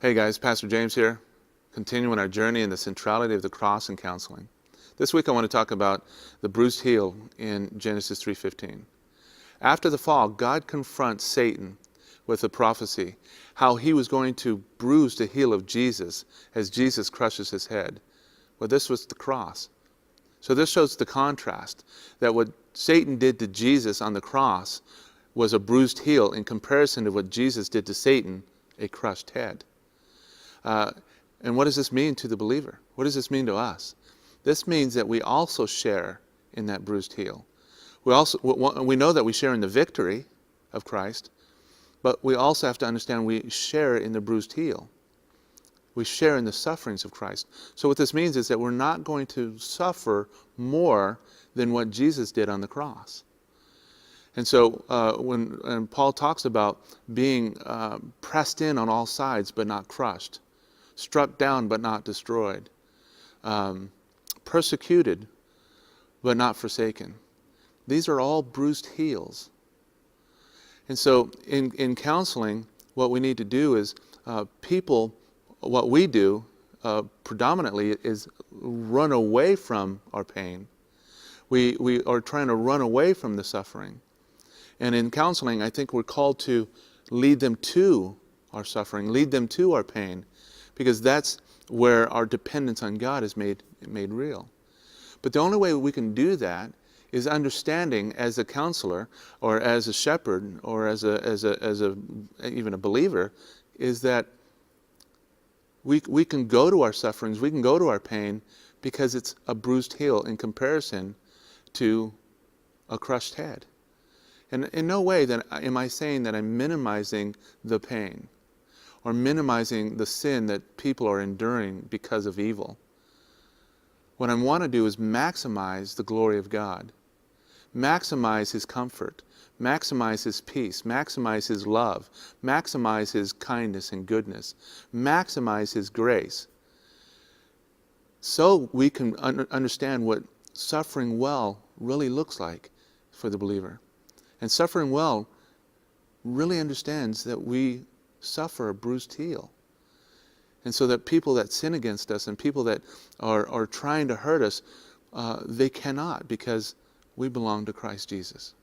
Hey guys, Pastor James here, continuing our journey in the centrality of the cross and counseling. This week I want to talk about the bruised heel in Genesis 3:15. After the fall, God confronts Satan with a prophecy, how he was going to bruise the heel of Jesus as Jesus crushes his head. Well, this was the cross. So this shows the contrast, that what Satan did to Jesus on the cross was a bruised heel in comparison to what Jesus did to Satan, a crushed head. And what does this mean to the believer? What does this mean to us? This means that we also share in that bruised heel. We know that we share in the victory of Christ, but we also have to understand we share in the bruised heel. We share in the sufferings of Christ. So what this means is that we're not going to suffer more than what Jesus did on the cross. And so when Paul talks about being pressed in on all sides but not crushed, struck down but not destroyed, persecuted but not forsaken. These are all bruised heels. And so in counseling, what we need to do is what we do predominantly is run away from our pain. We are trying to run away from the suffering. And in counseling, I think we're called to lead them to our suffering, lead them to our pain, because that's where our dependence on God is made real. But the only way we can do that is understanding as a counselor or as a shepherd or as even a believer, is that we can go to our sufferings, we can go to our pain because it's a bruised heel in comparison to a crushed head. And in no way am I saying that I'm minimizing the pain or minimizing the sin that people are enduring because of evil. What I want to do is maximize the glory of God, maximize His comfort, maximize His peace, maximize His love, maximize His kindness and goodness, maximize His grace, so we can understand what suffering well really looks like for the believer. And suffering well really understands that we suffer a bruised heel. And so that people that sin against us and people that are trying to hurt us, they cannot, because we belong to Christ Jesus.